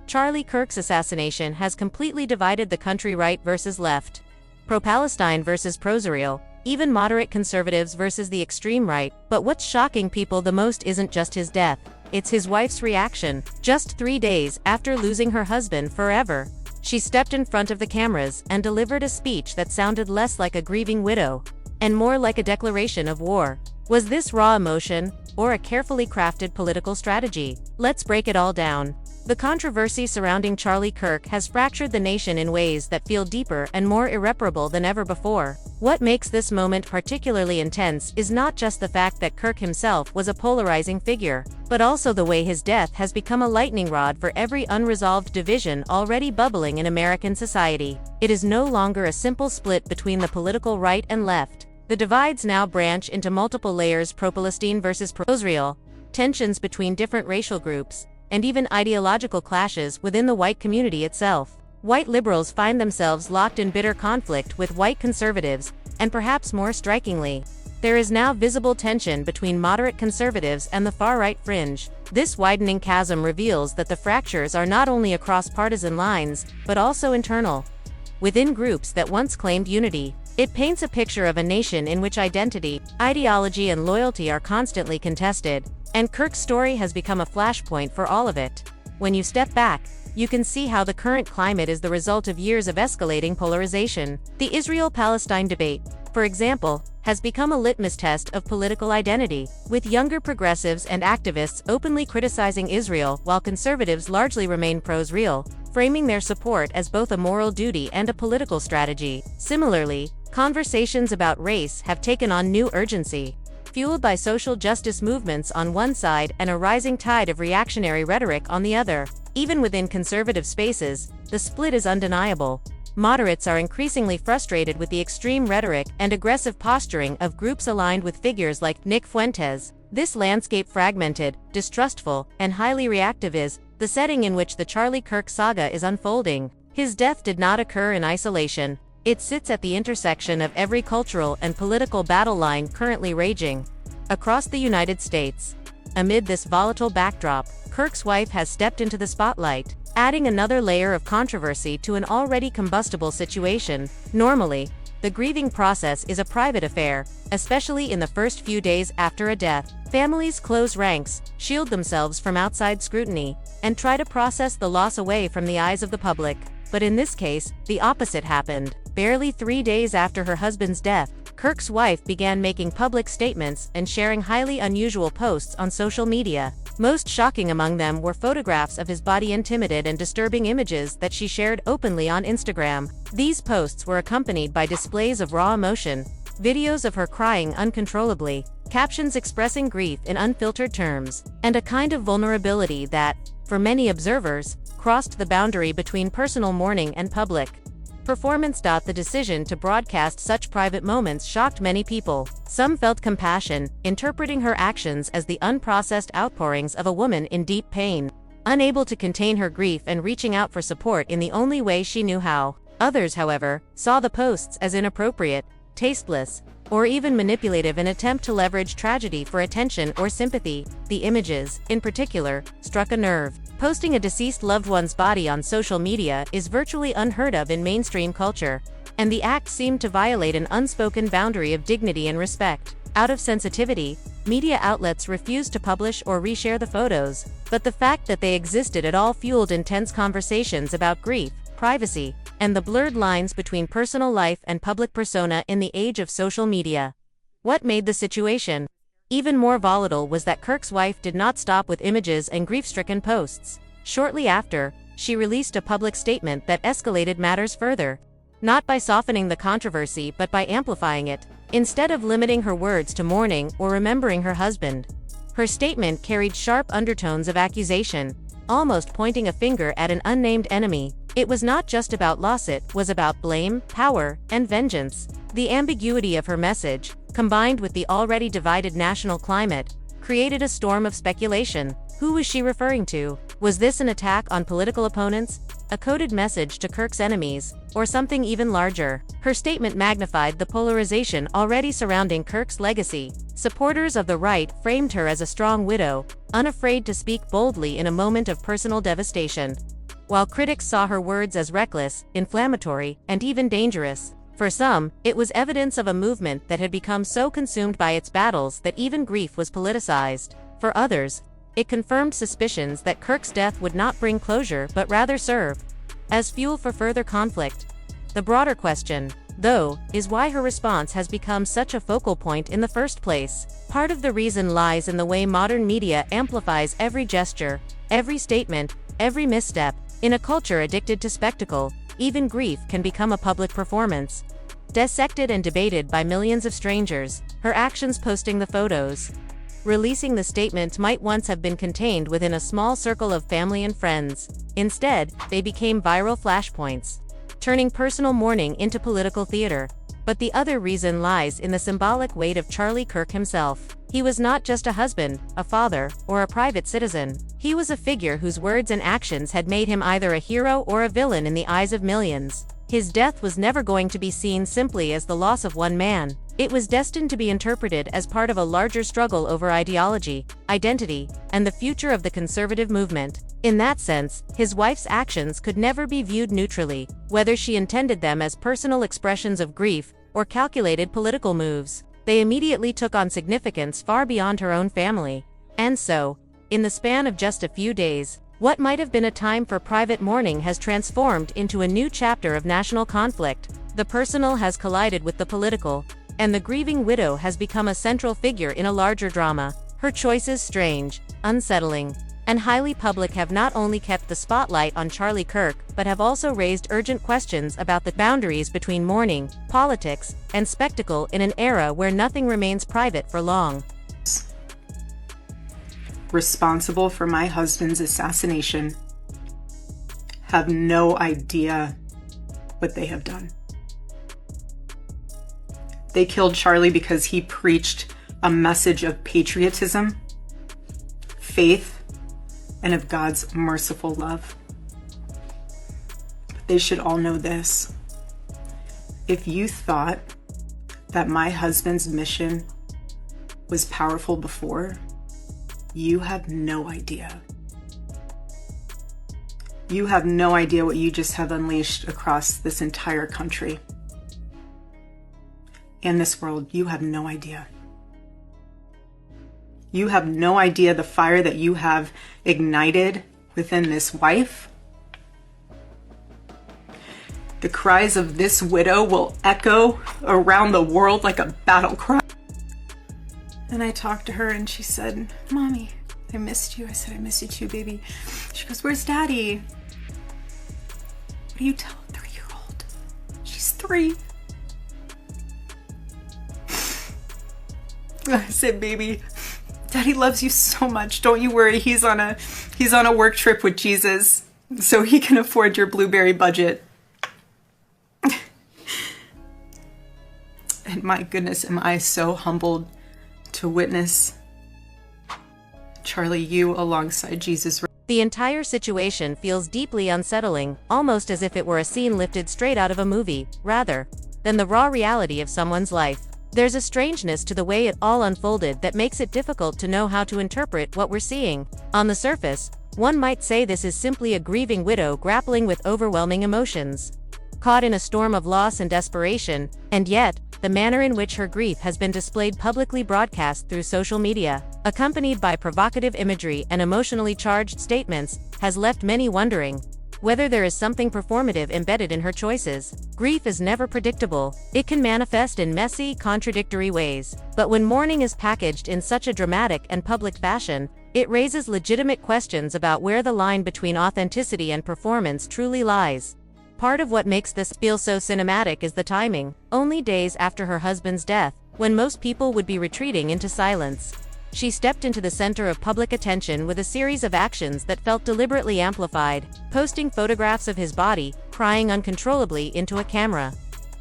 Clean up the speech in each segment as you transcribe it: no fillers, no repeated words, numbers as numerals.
Charlie Kirk's assassination has completely divided the country, right versus left, pro-Palestine versus pro-Israel, even moderate conservatives versus the extreme right. But what's shocking people the most isn't just his death, it's his wife's reaction. Just 3 days after losing her husband forever, she stepped in front of the cameras and delivered a speech that sounded less like a grieving widow and more like a declaration of war. Was this raw emotion, or a carefully crafted political strategy? Let's break it all down. The controversy surrounding Charlie Kirk has fractured the nation in ways that feel deeper and more irreparable than ever before. What makes this moment particularly intense is not just the fact that Kirk himself was a polarizing figure, but also the way his death has become a lightning rod for every unresolved division already bubbling in American society. It is no longer a simple split between the political right and left. The divides now branch into multiple layers: pro-Palestine versus pro-Israel, tensions between different racial groups, and even ideological clashes within the white community itself. White liberals find themselves locked in bitter conflict with white conservatives, and perhaps more strikingly, there is now visible tension between moderate conservatives and the far-right fringe. This widening chasm reveals that the fractures are not only across partisan lines, but also internal, within groups that once claimed unity. It paints a picture of a nation in which identity, ideology, and loyalty are constantly contested, and Kirk's story has become a flashpoint for all of it. When you step back, you can see how the current climate is the result of years of escalating polarization. The Israel-Palestine debate, for example, has become a litmus test of political identity, with younger progressives and activists openly criticizing Israel while conservatives largely remain pro-Israel, framing their support as both a moral duty and a political strategy. Similarly, conversations about race have taken on new urgency, fueled by social justice movements on one side and a rising tide of reactionary rhetoric on the other. Even within conservative spaces, the split is undeniable. Moderates are increasingly frustrated with the extreme rhetoric and aggressive posturing of groups aligned with figures like Nick Fuentes. This landscape, fragmented, distrustful, and highly reactive, is the setting in which the Charlie Kirk saga is unfolding. His death did not occur in isolation. It sits at the intersection of every cultural and political battle line currently raging across the United States. Amid this volatile backdrop, Kirk's wife has stepped into the spotlight, adding another layer of controversy to an already combustible situation. Normally, the grieving process is a private affair, especially in the first few days after a death. Families close ranks, shield themselves from outside scrutiny, and try to process the loss away from the eyes of the public. But in this case, the opposite happened. Barely 3 days after her husband's death, Kirk's wife began making public statements and sharing highly unusual posts on social media. Most shocking among them were photographs of his body, intimate and disturbing images that she shared openly on Instagram. These posts were accompanied by displays of raw emotion, videos of her crying uncontrollably, captions expressing grief in unfiltered terms, and a kind of vulnerability that, for many observers, crossed the boundary between personal mourning and public performance. The decision to broadcast such private moments shocked many people. Some felt compassion, interpreting her actions as the unprocessed outpourings of a woman in deep pain, unable to contain her grief and reaching out for support in the only way she knew how. Others, however, saw the posts as inappropriate, tasteless, or even manipulative, in an attempt to leverage tragedy for attention or sympathy. The images, in particular, struck a nerve. Posting a deceased loved one's body on social media is virtually unheard of in mainstream culture, and the act seemed to violate an unspoken boundary of dignity and respect. Out of sensitivity, media outlets refused to publish or reshare the photos, but the fact that they existed at all fueled intense conversations about grief, privacy, and the blurred lines between personal life and public persona in the age of social media. What made the situation even more volatile was that Kirk's wife did not stop with images and grief-stricken posts. Shortly after, she released a public statement that escalated matters further, not by softening the controversy but by amplifying it. Instead of limiting her words to mourning or remembering her husband, her statement carried sharp undertones of accusation, almost pointing a finger at an unnamed enemy. It was not just about loss, it was about blame, power, and vengeance. The ambiguity of her message, combined with the already divided national climate, created a storm of speculation. Who was she referring to? Was this an attack on political opponents, a coded message to Kirk's enemies, or something even larger? Her statement magnified the polarization already surrounding Kirk's legacy. Supporters of the right framed her as a strong widow, unafraid to speak boldly in a moment of personal devastation. while critics saw her words as reckless, inflammatory, and even dangerous. For some, it was evidence of a movement that had become so consumed by its battles that even grief was politicized. For others, it confirmed suspicions that Kirk's death would not bring closure but rather serve as fuel for further conflict. The broader question, though, is why her response has become such a focal point in the first place. Part of the reason lies in the way modern media amplifies every gesture, every statement, every misstep. In a culture addicted to spectacle, even grief can become a public performance. Dissected and debated by millions of strangers, her actions posting the photos, releasing the statements might once have been contained within a small circle of family and friends. Instead, they became viral flashpoints, turning personal mourning into political theater. But the other reason lies in the symbolic weight of Charlie Kirk himself. He was not just a husband, a father, or a private citizen. He was a figure whose words and actions had made him either a hero or a villain in the eyes of millions. His death was never going to be seen simply as the loss of one man. It was destined to be interpreted as part of a larger struggle over ideology, identity, and the future of the conservative movement. In that sense, his wife's actions could never be viewed neutrally, whether she intended them as personal expressions of grief or calculated political moves. They immediately took on significance far beyond her own family. And so, in the span of just a few days, what might have been a time for private mourning has transformed into a new chapter of national conflict. The personal has collided with the political, and the grieving widow has become a central figure in a larger drama. Her choices, strange, unsettling, and highly public, have not only kept the spotlight on Charlie Kirk, but have also raised urgent questions about the boundaries between mourning, politics, and spectacle in an era where nothing remains private for long. Responsible for my husband's assassination have no idea what they have done. They killed Charlie because he preached a message of patriotism, faith, and of God's merciful love. But they should all know this. If you thought that my husband's mission was powerful before, you have no idea. You have no idea what you just have unleashed across this entire country and this world. You have no idea. You have no idea the fire that you have ignited within this wife. The cries of this widow will echo around the world like a battle cry. And I talked to her and she said, "Mommy, I missed you." I said, "I miss you too, baby." She goes, "Where's Daddy?" What do you tell a 3-year-old? She's 3. I said, "Baby, Daddy loves you so much. Don't you worry. He's on a work trip with Jesus, so he can afford your blueberry budget." And my goodness, am I so humbled to witness Charlie, you alongside Jesus. The entire situation feels deeply unsettling, almost as if it were a scene lifted straight out of a movie, rather than the raw reality of someone's life. There's a strangeness to the way it all unfolded that makes it difficult to know how to interpret what we're seeing. On the surface, one might say this is simply a grieving widow grappling with overwhelming emotions, caught in a storm of loss and desperation, and yet, the manner in which her grief has been displayed publicly broadcast through social media, accompanied by provocative imagery and emotionally charged statements, has left many wondering whether there is something performative embedded in her choices. Grief is never predictable. It can manifest in messy, contradictory ways. But when mourning is packaged in such a dramatic and public fashion, it raises legitimate questions about where the line between authenticity and performance truly lies. Part of what makes this feel so cinematic is the timing. Only days after her husband's death, when most people would be retreating into silence, she stepped into the center of public attention with a series of actions that felt deliberately amplified, posting photographs of his body, crying uncontrollably into a camera,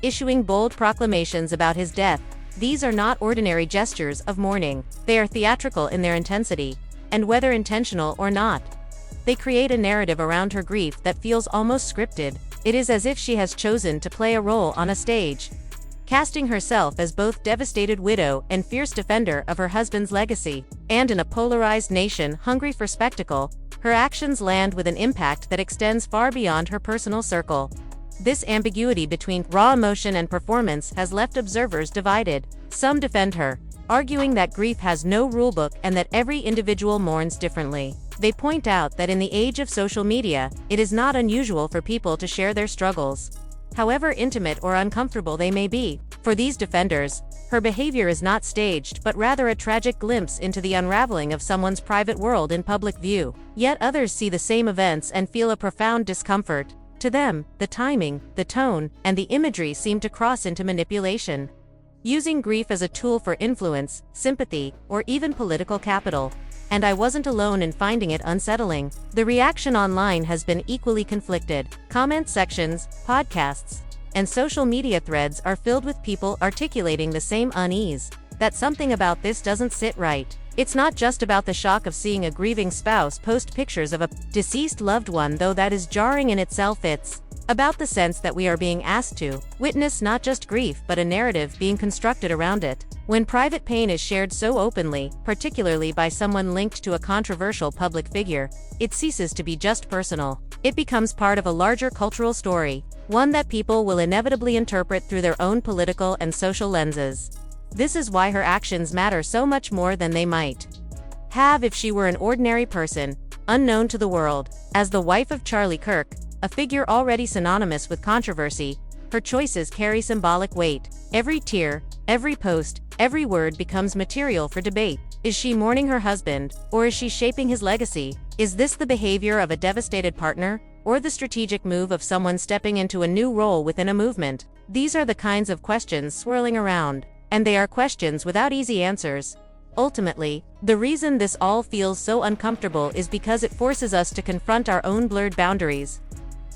issuing bold proclamations about his death. These are not ordinary gestures of mourning. They are theatrical in their intensity, and whether intentional or not, they create a narrative around her grief that feels almost scripted. It is as if she has chosen to play a role on a stage. casting herself as both devastated widow and fierce defender of her husband's legacy. And in a polarized nation hungry for spectacle, her actions land with an impact that extends far beyond her personal circle. This ambiguity between raw emotion and performance has left observers divided. Some defend her, arguing that grief has no rulebook and that every individual mourns differently. They point out that in the age of social media, it is not unusual for people to share their struggles, however intimate or uncomfortable they may be. For these defenders, her behavior is not staged but rather a tragic glimpse into the unraveling of someone's private world in public view. Yet others see the same events and feel a profound discomfort. To them, the timing, the tone, and the imagery seem to cross into manipulation, using grief as a tool for influence, sympathy, or even political capital. And I wasn't alone in finding it unsettling. The reaction online has been equally conflicted. Comment sections, podcasts, and social media threads are filled with people articulating the same unease, that something about this doesn't sit right. It's not just about the shock of seeing a grieving spouse post pictures of a deceased loved one, though that is jarring in itself. It's about the sense that we are being asked to witness not just grief but a narrative being constructed around it. When private pain is shared so openly, particularly by someone linked to a controversial public figure, it ceases to be just personal. It becomes part of a larger cultural story, one that people will inevitably interpret through their own political and social lenses. This is why her actions matter so much more than they might have if she were an ordinary person, unknown to the world. As the wife of Charlie Kirk, a figure already synonymous with controversy, her choices carry symbolic weight. Every tear, every post, every word becomes material for debate. Is she mourning her husband, or is she shaping his legacy? Is this the behavior of a devastated partner, or the strategic move of someone stepping into a new role within a movement? These are the kinds of questions swirling around, and they are questions without easy answers. Ultimately, the reason this all feels so uncomfortable is because it forces us to confront our own blurred boundaries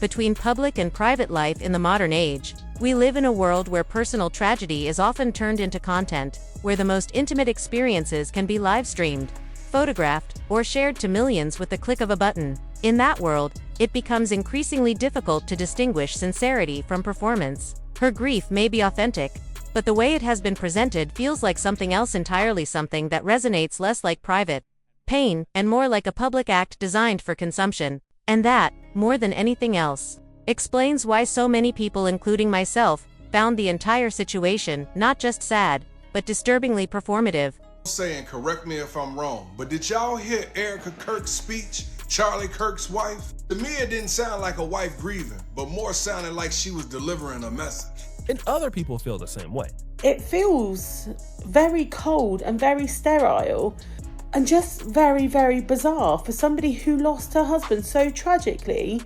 between public and private life in the modern age. We live in a world where personal tragedy is often turned into content, where the most intimate experiences can be live-streamed, photographed, or shared to millions with the click of a button. In that world, it becomes increasingly difficult to distinguish sincerity from performance. Her grief may be authentic, but the way it has been presented feels like something else entirely, something that resonates less like private pain and more like a public act designed for consumption. And that, more than anything else, explains why so many people, including myself, found the entire situation not just sad, but disturbingly performative. Saying, correct me if I'm wrong, but did y'all hear Erica Kirk's speech, Charlie Kirk's wife? To me, it didn't sound like a wife grieving, but more sounded like she was delivering a message. And other people feel the same way. It feels very cold and very sterile and just very, very bizarre for somebody who lost her husband so tragically.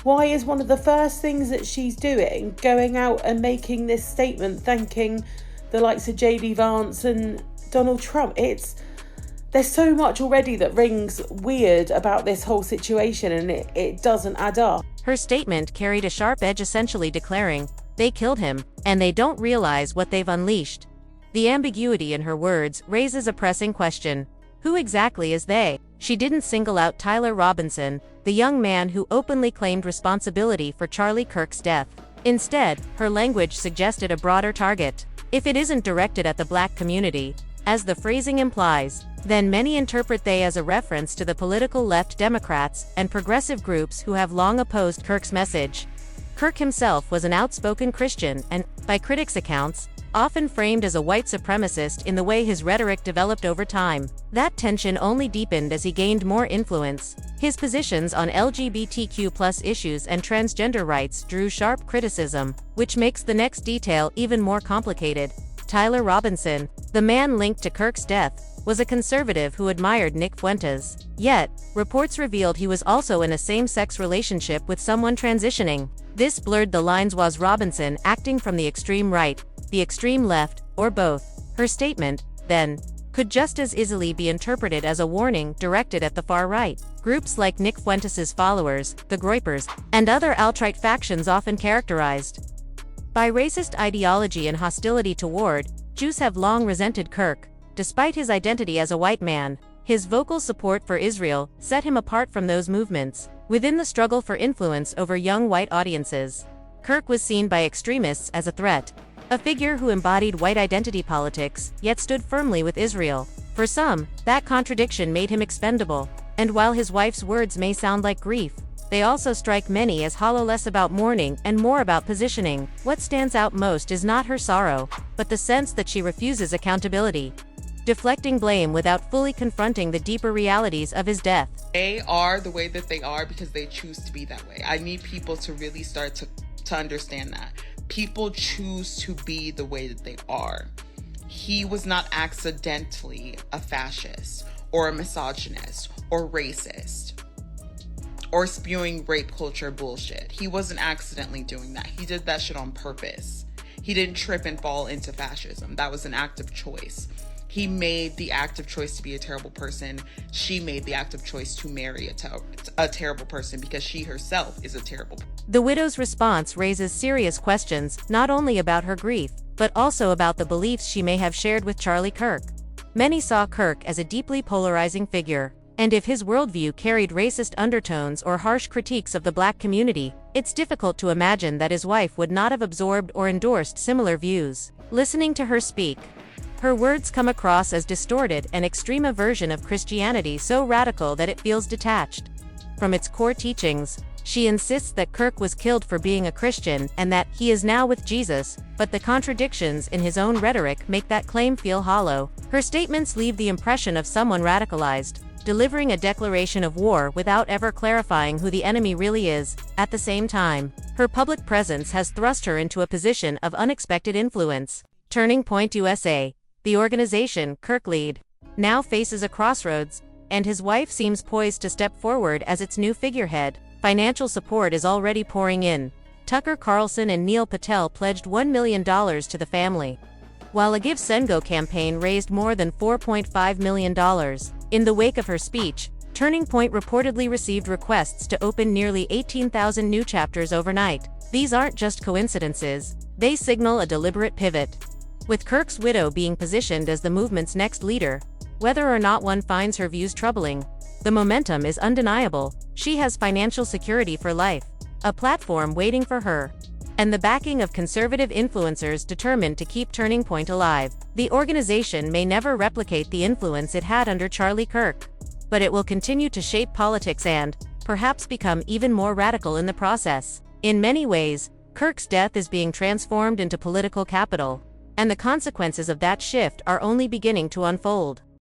Why is one of the first things that she's doing going out and making this statement thanking the likes of J.D. Vance and Donald Trump? There's so much already that rings weird about this whole situation, and it doesn't add up. Her statement carried a sharp edge, essentially declaring, "They killed him, and they don't realize what they've unleashed." The ambiguity in her words raises a pressing question. Who exactly is they? She didn't single out Tyler Robinson, the young man who openly claimed responsibility for Charlie Kirk's death. Instead, her language suggested a broader target. If it isn't directed at the Black community, as the phrasing implies, then many interpret they as a reference to the political left, Democrats, and progressive groups who have long opposed Kirk's message. Kirk himself was an outspoken Christian and, by critics' accounts, often framed as a white supremacist in the way his rhetoric developed over time. That tension only deepened as he gained more influence. His positions on LGBTQ+ issues and transgender rights drew sharp criticism, which makes the next detail even more complicated. Tyler Robinson, the man linked to Kirk's death, was a conservative who admired Nick Fuentes. Yet, reports revealed he was also in a same-sex relationship with someone transitioning. This blurred the lines. Was Robinson acting from the extreme right, the extreme left, or both? Her statement, then, could just as easily be interpreted as a warning directed at the far right. Groups like Nick Fuentes' followers, the Groypers, and other alt-right factions often characterized by racist ideology and hostility toward Jews have long resented Kirk. Despite his identity as a white man, his vocal support for Israel set him apart from those movements. Within the struggle for influence over young white audiences, Kirk was seen by extremists as a threat. A figure who embodied white identity politics, yet stood firmly with Israel. For some, that contradiction made him expendable. And while his wife's words may sound like grief, they also strike many as hollow, less about mourning and more about positioning. What stands out most is not her sorrow, but the sense that she refuses accountability, deflecting blame without fully confronting the deeper realities of his death. They are the way that they are because they choose to be that way. I need people to really start to understand that. People choose to be the way that they are. He was not accidentally a fascist or a misogynist or racist or spewing rape culture bullshit. He wasn't accidentally doing that. He did that shit on purpose. He didn't trip and fall into fascism. That was an act of choice. He made the active choice to be a terrible person. She made the active choice to marry a terrible person because she herself is a terrible person. The widow's response raises serious questions, not only about her grief, but also about the beliefs she may have shared with Charlie Kirk. Many saw Kirk as a deeply polarizing figure, and if his worldview carried racist undertones or harsh critiques of the black community, it's difficult to imagine that his wife would not have absorbed or endorsed similar views. Listening to her speak, her words come across as distorted, an extreme aversion of Christianity so radical that it feels detached from its core teachings. She insists that Kirk was killed for being a Christian and that he is now with Jesus, but the contradictions in his own rhetoric make that claim feel hollow. Her statements leave the impression of someone radicalized, delivering a declaration of war without ever clarifying who the enemy really is. At the same time, her public presence has thrust her into a position of unexpected influence. Turning Point USA, the organization Kirk lead, now faces a crossroads, and his wife seems poised to step forward as its new figurehead. Financial support is already pouring in. Tucker Carlson and Neil Patel pledged $1 million to the family, while a Give Sengo campaign raised more than $4.5 million. In the wake of her speech, Turning Point reportedly received requests to open nearly 18,000 new chapters overnight. These aren't just coincidences, they signal a deliberate pivot. With Kirk's widow being positioned as the movement's next leader, whether or not one finds her views troubling, the momentum is undeniable. She has financial security for life, a platform waiting for her, and the backing of conservative influencers determined to keep Turning Point alive. The organization may never replicate the influence it had under Charlie Kirk, but it will continue to shape politics and, perhaps, become even more radical in the process. In many ways, Kirk's death is being transformed into political capital, and the consequences of that shift are only beginning to unfold.